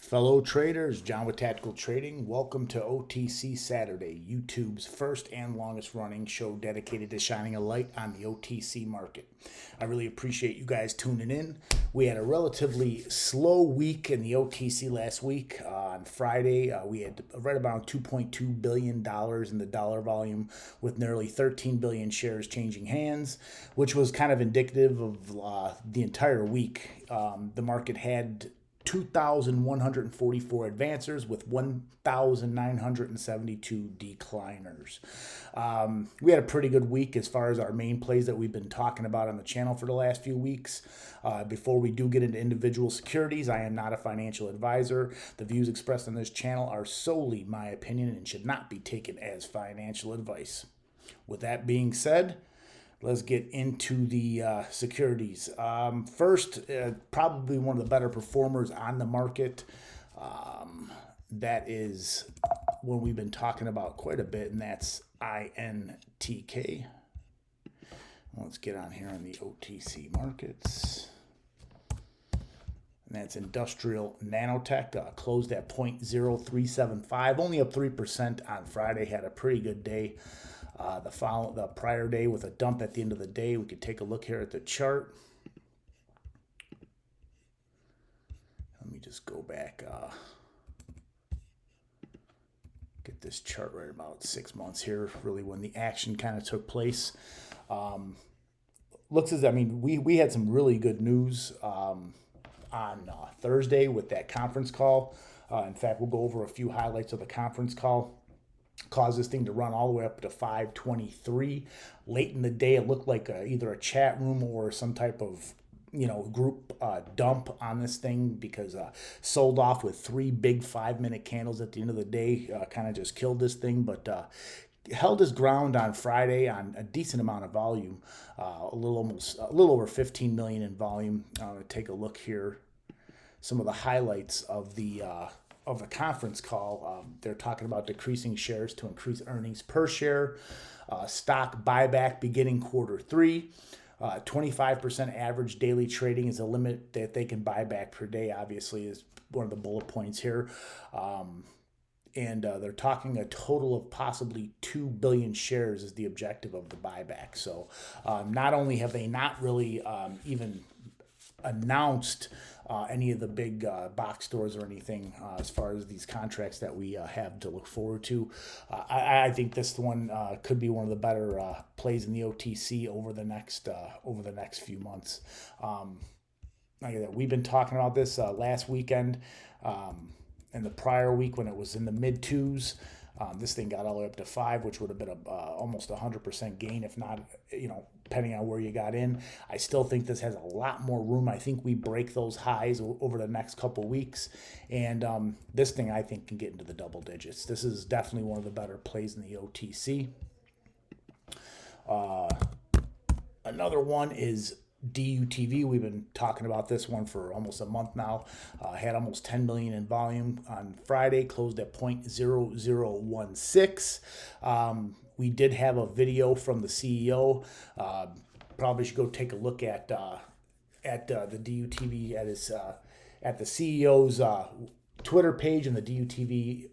Fellow traders, John with Tactical Trading. Welcome to OTC Saturday, YouTube's first and longest running show dedicated to shining a light on the OTC market. I really appreciate you guys tuning in. We had a relatively slow week in the OTC last week. On Friday, we had right about $2.2 billion in the dollar volume, with nearly 13 billion shares changing hands, which was kind of indicative of the entire week. The market had 2,144 advancers with 1,972 decliners. We had a pretty good week as far as our main plays that we've been talking about on the channel for the last few weeks. Before we do get into individual securities, I am not a financial advisor. The views expressed on this channel are solely my opinion and should not be taken as financial advice. With that being said, let's get into the securities. First, probably one of the better performers on the market. That is one we've been talking about quite a bit, and that's INTK. Let's get on here on the OTC markets. And that's industrial nanotech, closed at 0.0375, only up 3% on Friday. Had a pretty good day. The prior day with a dump at the end of the day. We could take a look here at the chart. Let me just go back, get this chart right about 6 months here, really when the action kind of took place. Looks as, I mean, we had some really good news on Thursday with that conference call. In fact, we'll go over a few highlights of the conference call. Caused this thing to run all the way up to 523. Late in the day, it looked like either a chat room or some type of group dump on this thing, because sold off with 3 big 5-minute candles at the end of the day. Kind of just killed this thing, but held his ground on Friday on a decent amount of volume, a little over 15 million in volume. Take a look here, some of the highlights of the conference call. They're talking about decreasing shares to increase earnings per share, stock buyback beginning Q3, 25% average daily trading is a limit that they can buy back per day, obviously, is one of the bullet points here. And they're talking a total of possibly 2 billion shares is the objective of the buyback. So not only have they not really even announced any of the big box stores or anything as far as these contracts that we have to look forward to. I think this one could be one of the better plays in the OTC over the next few months. Like that, we've been talking about this last weekend and the prior week when it was in the mid 2s. This thing got all the way up to 5, which would have been almost 100% gain, if not, depending on where you got in. I still think this has a lot more room. I think we break those highs over the next couple weeks, and this thing I think can get into the double digits. This is definitely one of the better plays in the OTC. Another one is DUTV. We've been talking about this one for almost a month now. Had almost 10 million in volume on Friday, closed at 0.0016. We did have a video from the CEO. Probably should go take a look at the DUTV at the CEO's Twitter page and the DUTV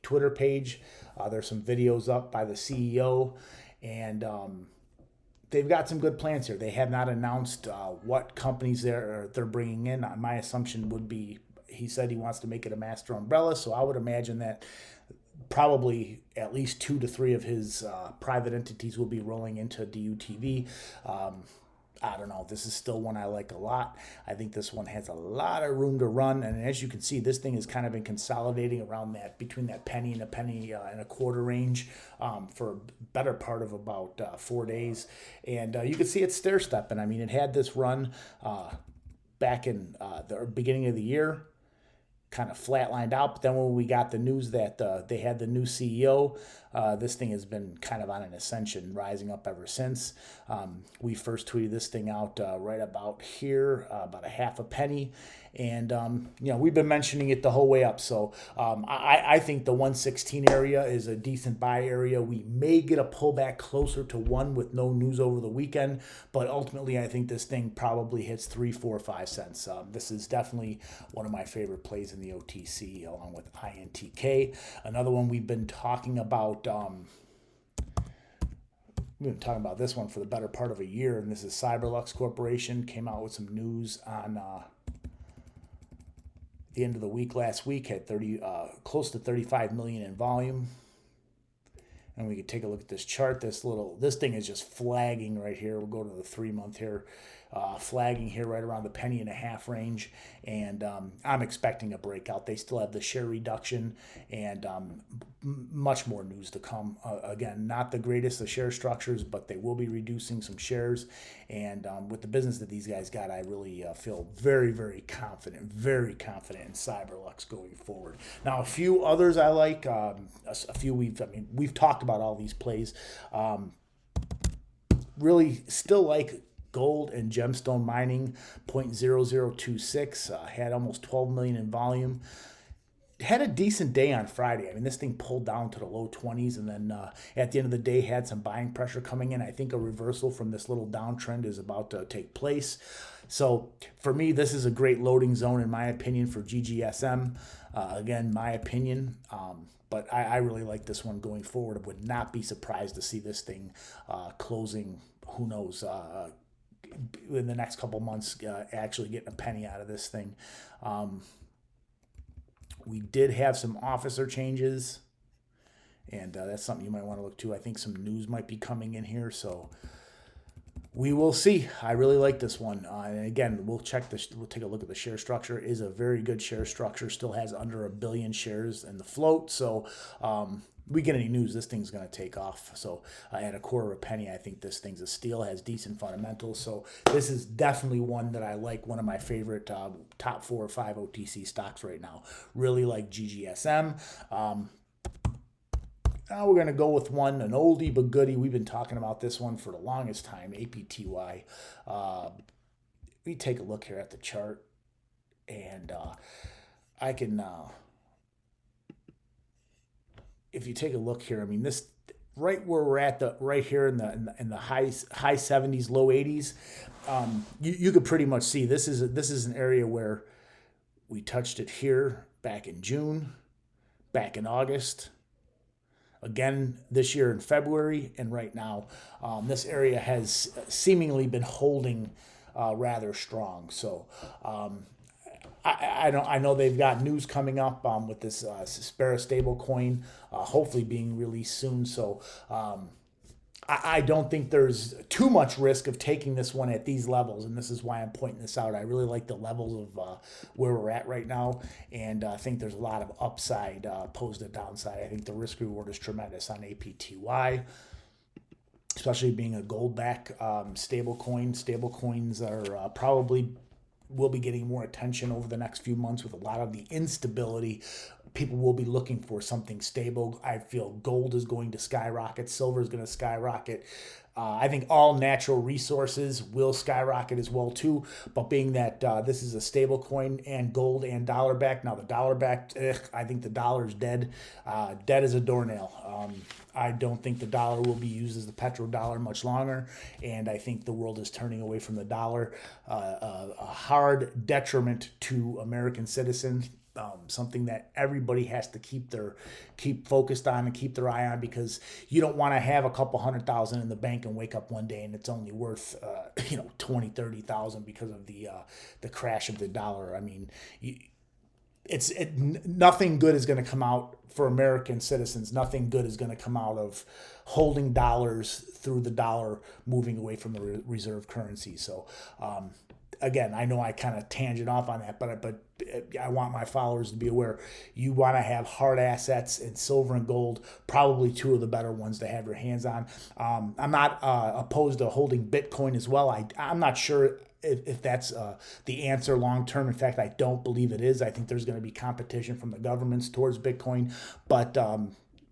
Twitter page. There's some videos up by the CEO, and they've got some good plans here. They have not announced what companies they're bringing in. My assumption would be, he said he wants to make it a master umbrella, so I would imagine that probably at least 2 to 3 of his private entities will be rolling into DUTV. I don't know. This is still one I like a lot. I think this one has a lot of room to run, and as you can see, this thing has kind of been consolidating around that, between that penny and a penny and a quarter range for a better part of about 4 days. And you can see it's stair-stepping. I mean, it had this run back in the beginning of the year, kind of flatlined out, but then when we got the news that they had the new CEO, this thing has been kind of on an ascension, rising up ever since. We first tweeted this thing out right about here, about a half a penny, And, we've been mentioning it the whole way up. So I think the 116 area is a decent buy area. We may get a pullback closer to 1 with no news over the weekend, but ultimately I think this thing probably hits 3, 4, 5 cents. This is definitely one of my favorite plays in the OTC, along with INTK. Another one we've been talking about. We've been talking about this one for the better part of a year, and this is CyberLux Corporation. Came out with some news on the end of the week last week. Had close to 35 million in volume. And we could take a look at this chart. This thing is just flagging right here. We'll go to the 3-month here. Flagging here right around the $0.015 range, and I'm expecting a breakout. They still have the share reduction, and much more news to come. Again, not the greatest of share structures, but they will be reducing some shares, and with the business that these guys got, I really feel very, very confident in CyberLux going forward. Now, a few others I like. A few we've talked about all these plays. Really still like gold and gemstone mining, 0.0026, had almost 12 million in volume. Had a decent day on Friday. I mean, this thing pulled down to the low 20s, and then at the end of the day had some buying pressure coming in. I think a reversal from this little downtrend is about to take place. So for me, this is a great loading zone, in my opinion, for GGSM. Again, my opinion. But I really like this one going forward. I would not be surprised to see this thing closing, who knows, in the next couple months, actually getting a penny out of this thing. We did have some officer changes, and that's something you might want to look to. I think some news might be coming in here, so we will see. I really like this one. And again, we'll take a look at the share structure. It is a very good share structure. Still has under 1 billion shares in the float. So we get any news, this thing's going to take off. So at $0.0025, I think this thing's a steal, has decent fundamentals. So this is definitely one that I like, one of my favorite top 4 or 5 OTC stocks right now. Really like GGSM. Now we're going to go with one, an oldie but goodie. We've been talking about this one for the longest time, APTY. We take a look here at the chart, and I can... if you take a look here, I mean, this right where we're at, right here in the high 70s, low 80s, you could pretty much see this is an area where we touched it here back in June, back in August, again this year in February, and right now this area has seemingly been holding rather strong. So I know they've got news coming up with this Spera stable coin, hopefully being released soon. So I don't think there's too much risk of taking this one at these levels, and this is why I'm pointing this out. I really like the levels of where we're at right now, and I think there's a lot of upside opposed to downside. I think the risk reward is tremendous on APTY, especially being a gold back stable coin. Stable coins are probably will be getting more attention over the next few months with a lot of the instability. People will be looking for something stable. I feel gold is going to skyrocket. Silver is going to skyrocket. I think all natural resources will skyrocket as well too. But being that this is a stable coin and gold and dollar back, now the dollar back, I think the dollar is dead. Dead as a doornail. I don't think the dollar will be used as the petrodollar much longer, and I think the world is turning away from the dollar. A hard detriment to American citizens. Something that everybody has to keep focused on and keep their eye on, because you don't want to have a couple $100,000 in the bank and wake up one day and it's only worth 20, 30,000 because of the crash of the dollar. I mean, nothing good is going to come out for American citizens. Nothing good is going to come out of holding dollars through the dollar moving away from the reserve currency. So again, I know I kind of tangent off on that, but I want my followers to be aware. You want to have hard assets in silver and gold, probably two of the better ones to have your hands on. I'm not opposed to holding Bitcoin as well. I'm not sure if that's the answer long term. In fact, I don't believe it is. I think there's going to be competition from the governments towards Bitcoin, but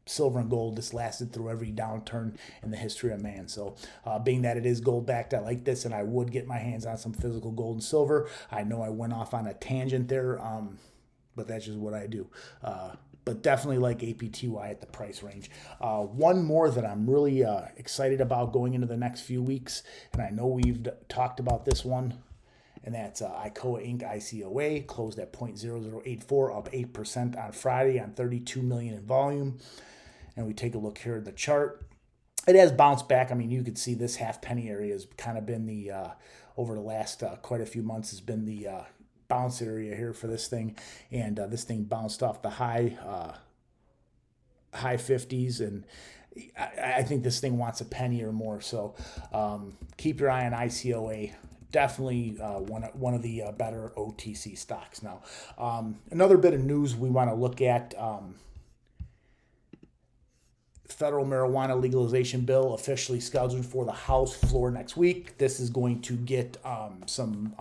silver and gold. This lasted through every downturn in the history of man. So being that it is gold backed, I like this, and I would get my hands on some physical gold and silver. I know I went off on a tangent there, but that's just what I do. But definitely like APTY at the price range. One more that I'm really excited about going into the next few weeks, and I know we've talked about this one, and that's ICOA Inc. ICOA, closed at 0.0084, up 8% on Friday on 32 million in volume. And we take a look here at the chart. It has bounced back. I mean, you could see this half-penny area has kind of been the, over the last quite a few months, has been the bounce area here for this thing. And this thing bounced off the high 50s, and I think this thing wants a penny or more. So keep your eye on ICOA. Definitely one of the better OTC stocks. Now, another bit of news we want to look at. Federal marijuana legalization bill officially scheduled for the House floor next week. This is going to get some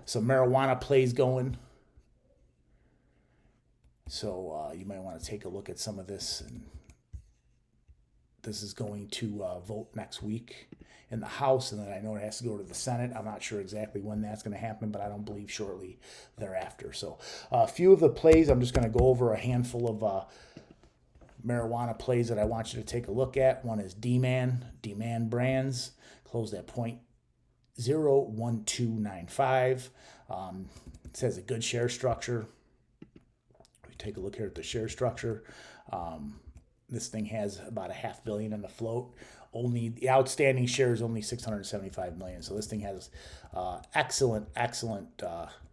marijuana plays going. So you might want to take a look at some of this. And this is going to vote next week in the House, and then I know it has to go to the Senate. I'm not sure exactly when that's going to happen, but I don't believe shortly thereafter. So a few of the plays, I'm just going to go over a handful of marijuana plays that I want you to take a look at. One is DMAN Brands, closed at 0.01295. It says a good share structure. We take a look here at the share structure. This thing has about $500 million in the float. Only the outstanding shares only 675 million. So this thing has excellent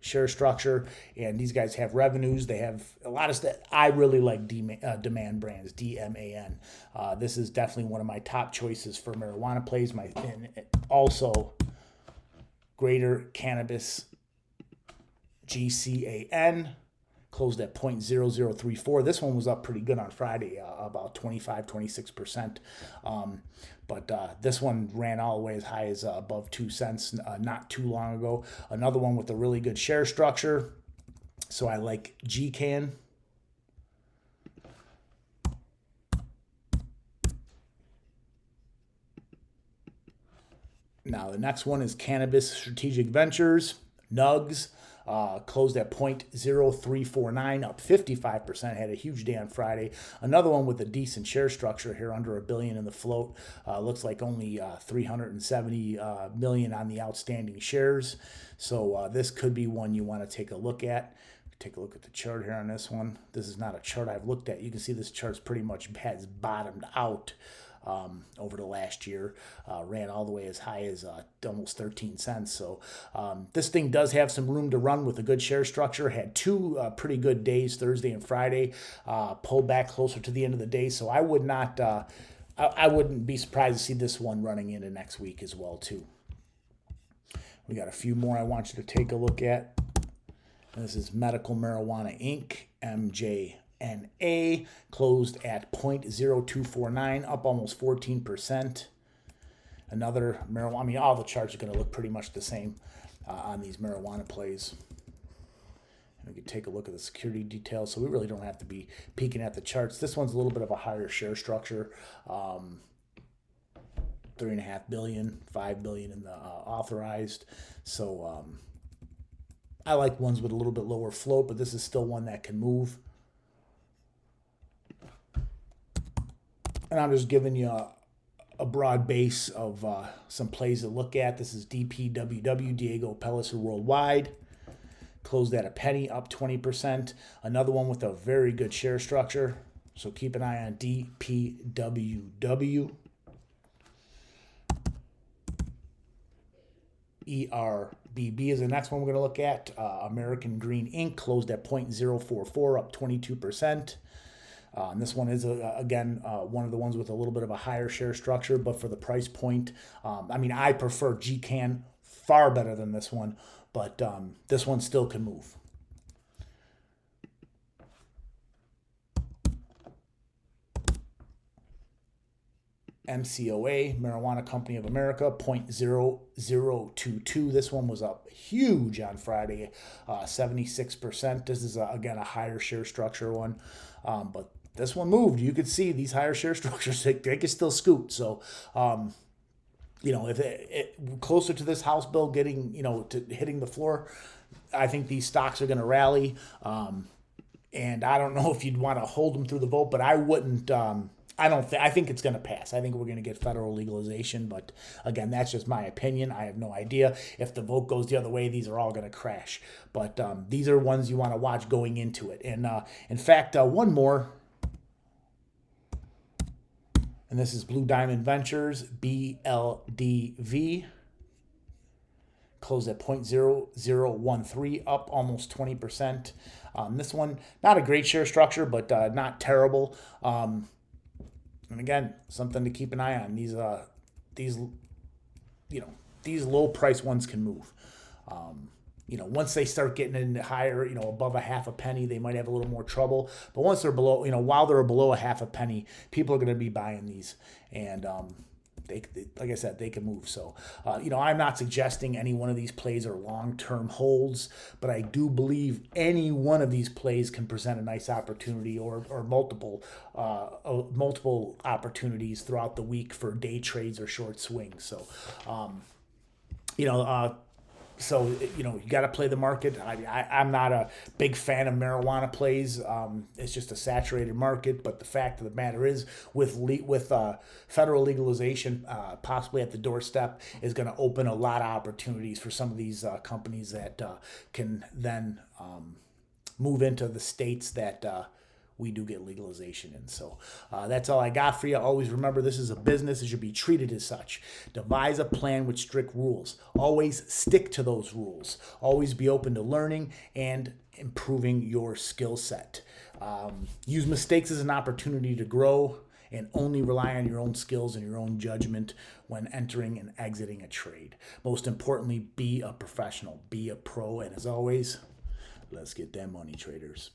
share structure, and these guys have revenues. They have a lot of stuff. I really like DMAN Brands, DMAN. This is definitely one of my top choices for marijuana plays. And also Greater Cannabis, GCAN. Closed at 0.0034. This one was up pretty good on Friday, about 26%. But this one ran all the way as high as above 2 cents not too long ago. Another one with a really good share structure. So I like GCAN. Now the next one is Cannabis Strategic Ventures, NUGS. Closed at 0.0349, up 55%. Had a huge day on Friday. Another one with a decent share structure here, under $1 billion in the float. Looks like only 370 million on the outstanding shares. So this could be one you want to take a look at. Take a look at the chart here on this one. This is not a chart I've looked at. You can see this chart's pretty much has bottomed out over the last year. Ran all the way as high as almost 13 cents. So this thing does have some room to run with a good share structure. Had two pretty good days, Thursday and Friday. Pulled back closer to the end of the day. So I would not, I wouldn't be surprised to see this one running into next week as well too. We got a few more I want you to take a look at. This is Medical Marijuana Inc., MJNA, closed at 0.0249, up almost 14%. Another marijuana, I mean, all the charts are going to look pretty much the same on these marijuana plays. And we can take a look at the security details, so we really don't have to be peeking at the charts. This one's a little bit of a higher share structure. 3.5 billion, 5 billion in the authorized. So I like ones with a little bit lower float, but this is still one that can move. And I'm just giving you a broad base of some plays to look at. This is DPWW, Diego Pellicer Worldwide. Closed at a penny, up 20%. Another one with a very good share structure. So keep an eye on DPWW. ERBB is the next one we're going to look at. American Green Inc. closed at 0.044, up 22%. And this one is, again, one of the ones with a little bit of a higher share structure, but for the price point, I mean, I prefer GCAN far better than this one, but this one still can move. MCOA, Marijuana Company of America, 0.0022. This one was up huge on Friday, 76%. This is, again, a higher share structure one, but this one moved. You could see these higher share structures, they could still scoot. So, you know, if closer to this House bill getting, you know, to hitting the floor, I think these stocks are going to rally. And I don't know if you'd want to hold them through the vote, but I wouldn't. I think it's going to pass. I think we're going to get federal legalization, but again, that's just my opinion. I have no idea. If the vote goes the other way, these are all going to crash. But these are ones you want to watch going into it. And in fact, one more. And this is Blue Diamond Ventures, BLDV. Closed at 0.0013, up almost 20%. This one, not a great share structure, but not terrible. And again, something to keep an eye on. These low price ones can move. You know, once they start getting into higher, you know, above a half a penny, they might have a little more trouble. But once they're below, you know, while they're below a half a penny, people are going to be buying these. And they, like I said, they can move. So, you know, I'm not suggesting any one of these plays are long-term holds, but I do believe any one of these plays can present a nice opportunity or multiple opportunities throughout the week for day trades or short swings. So, you know, you got to play the market. I'm not a big fan of marijuana plays. It's just a saturated market. But the fact of the matter is, with federal legalization possibly at the doorstep, is going to open a lot of opportunities for some of these companies that can then move into the states that we do get legalization in. So that's all I got for you. Always remember, this is a business. It should be treated as such. Devise a plan with strict rules. Always stick to those rules. Always be open to learning and improving your skill set. Use mistakes as an opportunity to grow, and only rely on your own skills and your own judgment when entering and exiting a trade. Most importantly, be a professional. Be a pro. And as always, let's get that money, traders.